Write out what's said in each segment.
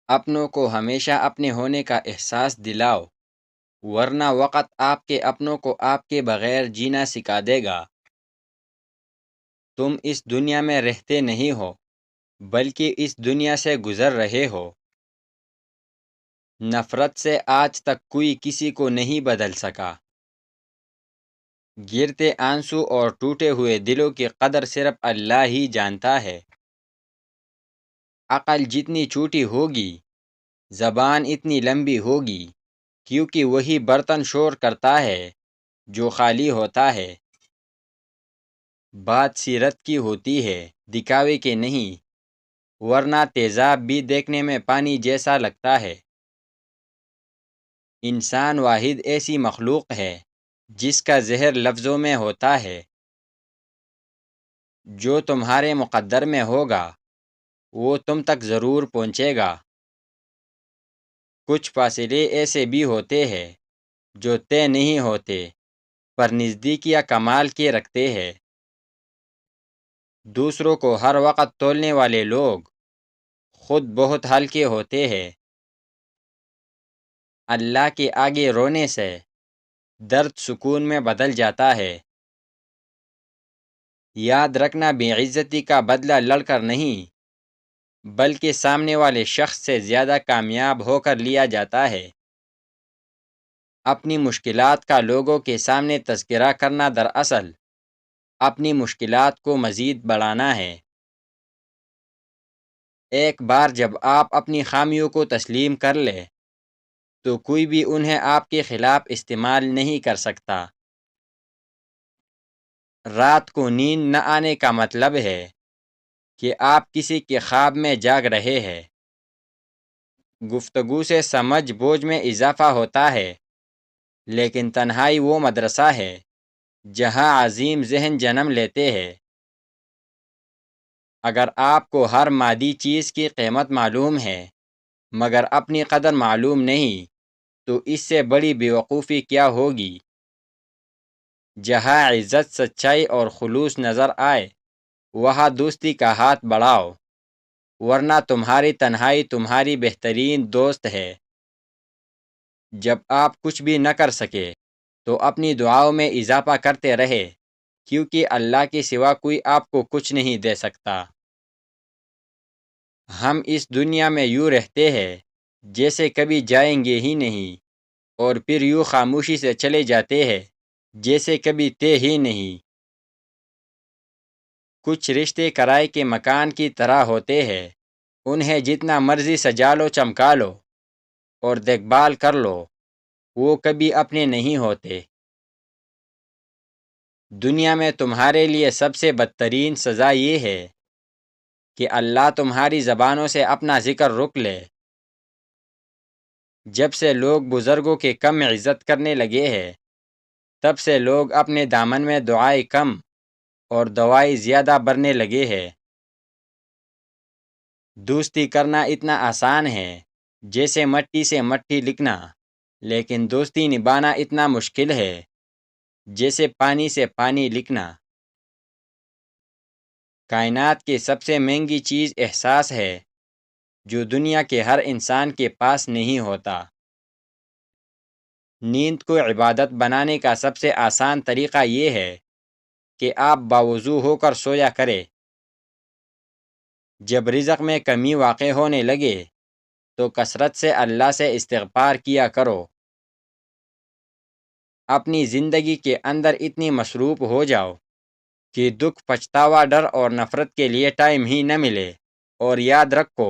اپنوں کو ہمیشہ اپنے ہونے کا احساس دلاؤ، ورنہ وقت آپ کے اپنوں کو آپ کے بغیر جینا سکھا دے گا۔ تم اس دنیا میں رہتے نہیں ہو، بلکہ اس دنیا سے گزر رہے ہو۔ نفرت سے آج تک کوئی کسی کو نہیں بدل سکا۔ گرتے آنسو اور ٹوٹے ہوئے دلوں کی قدر صرف اللہ ہی جانتا ہے۔ عقل جتنی چھوٹی ہوگی، زبان اتنی لمبی ہوگی، کیونکہ وہی برتن شور کرتا ہے جو خالی ہوتا ہے۔ بات سیرت کی ہوتی ہے، دکھاوے کے نہیں، ورنہ تیزاب بھی دیکھنے میں پانی جیسا لگتا ہے۔ انسان واحد ایسی مخلوق ہے جس کا زہر لفظوں میں ہوتا ہے۔ جو تمہارے مقدر میں ہوگا وہ تم تک ضرور پہنچے گا۔ کچھ فاصلے ایسے بھی ہوتے ہیں جو طے نہیں ہوتے، پر نزدیکی یا کمال کے رکھتے ہیں۔ دوسروں کو ہر وقت تولنے والے لوگ خود بہت ہلکے ہوتے ہیں۔ اللہ کے آگے رونے سے درد سکون میں بدل جاتا ہے۔ یاد رکھنا، بے عزتی کا بدلہ لڑ کر نہیں، بلکہ سامنے والے شخص سے زیادہ کامیاب ہو کر لیا جاتا ہے۔ اپنی مشکلات کا لوگوں کے سامنے تذکرہ کرنا دراصل اپنی مشکلات کو مزید بڑھانا ہے۔ ایک بار جب آپ اپنی خامیوں کو تسلیم کر لیں تو کوئی بھی انہیں آپ کے خلاف استعمال نہیں کر سکتا۔ رات کو نیند نہ آنے کا مطلب ہے کہ آپ کسی کے خواب میں جاگ رہے ہیں۔ گفتگو سے سمجھ بوجھ میں اضافہ ہوتا ہے، لیکن تنہائی وہ مدرسہ ہے جہاں عظیم ذہن جنم لیتے ہیں۔ اگر آپ کو ہر مادی چیز کی قیمت معلوم ہے مگر اپنی قدر معلوم نہیں، تو اس سے بڑی بیوقوفی کیا ہوگی۔ جہاں عزت، سچائی اور خلوص نظر آئے وہاں دوستی کا ہاتھ بڑھاؤ، ورنہ تمہاری تنہائی تمہاری بہترین دوست ہے۔ جب آپ کچھ بھی نہ کر سکے تو اپنی دعاؤں میں اضافہ کرتے رہے، کیونکہ اللہ کے سوا کوئی آپ کو کچھ نہیں دے سکتا۔ ہم اس دنیا میں یوں رہتے ہیں جیسے کبھی جائیں گے ہی نہیں، اور پھر یوں خاموشی سے چلے جاتے ہیں جیسے کبھی تھے ہی نہیں۔ کچھ رشتے کرائے کے مکان کی طرح ہوتے ہیں، انہیں جتنا مرضی سجا لو، چمکا لو اور دیکھ بھال کر لو، وہ کبھی اپنے نہیں ہوتے۔ دنیا میں تمہارے لیے سب سے بدترین سزا یہ ہے کہ اللہ تمہاری زبانوں سے اپنا ذکر روک لے۔ جب سے لوگ بزرگوں کے کم عزت کرنے لگے ہیں، تب سے لوگ اپنے دامن میں دعائیں کم اور دوائی زیادہ بھرنے لگے ہیں۔ دوستی کرنا اتنا آسان ہے جیسے مٹی سے مٹی لکھنا، لیکن دوستی نبھانا اتنا مشکل ہے جیسے پانی سے پانی لکھنا۔ کائنات کی سب سے مہنگی چیز احساس ہے جو دنیا کے ہر انسان کے پاس نہیں ہوتا۔ نیند کو عبادت بنانے کا سب سے آسان طریقہ یہ ہے کہ آپ باوضو ہو کر سویا کریں۔ جب رزق میں کمی واقع ہونے لگے تو کثرت سے اللہ سے استغفار کیا کرو۔ اپنی زندگی کے اندر اتنی مصروف ہو جاؤ کہ دکھ، پچھتاوا، ڈر اور نفرت کے لیے ٹائم ہی نہ ملے، اور یاد رکھو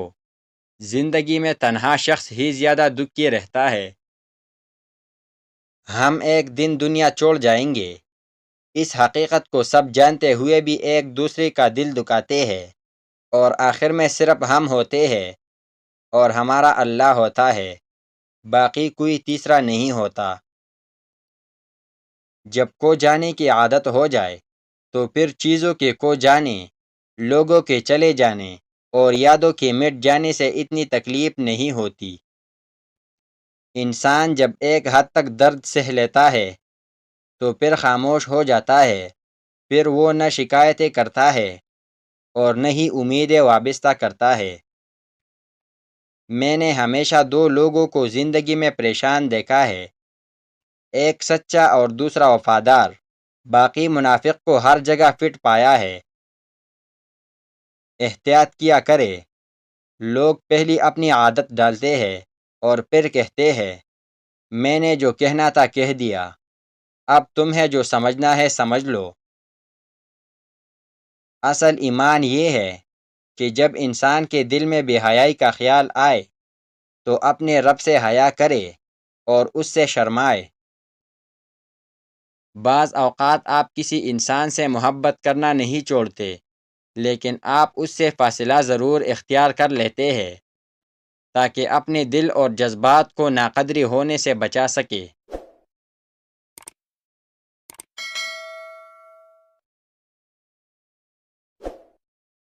زندگی میں تنہا شخص ہی زیادہ دکھی رہتا ہے۔ ہم ایک دن دنیا چھوڑ جائیں گے، اس حقیقت کو سب جانتے ہوئے بھی ایک دوسرے کا دل دکھاتے ہیں، اور آخر میں صرف ہم ہوتے ہیں اور ہمارا اللہ ہوتا ہے، باقی کوئی تیسرا نہیں ہوتا۔ جب کھو جانے کی عادت ہو جائے تو پھر چیزوں کے کھو جانے، لوگوں کے چلے جانے اور یادوں کے مٹ جانے سے اتنی تکلیف نہیں ہوتی۔ انسان جب ایک حد تک درد سہ لیتا ہے تو پھر خاموش ہو جاتا ہے، پھر وہ نہ شکایتیں کرتا ہے اور نہ ہی امیدیں وابستہ کرتا ہے۔ میں نے ہمیشہ دو لوگوں کو زندگی میں پریشان دیکھا ہے، ایک سچا اور دوسرا وفادار، باقی منافق کو ہر جگہ فٹ پایا ہے۔ احتیاط کیا کرے، لوگ پہلی اپنی عادت ڈالتے ہیں اور پھر کہتے ہیں میں نے جو کہنا تھا کہہ دیا، اب تمہیں جو سمجھنا ہے سمجھ لو۔ اصل ایمان یہ ہے کہ جب انسان کے دل میں بے حیائی کا خیال آئے تو اپنے رب سے حیا کرے اور اس سے شرمائے۔ بعض اوقات آپ کسی انسان سے محبت کرنا نہیں چھوڑتے، لیکن آپ اس سے فاصلہ ضرور اختیار کر لیتے ہیں تاکہ اپنے دل اور جذبات کو ناقدری ہونے سے بچا سکے۔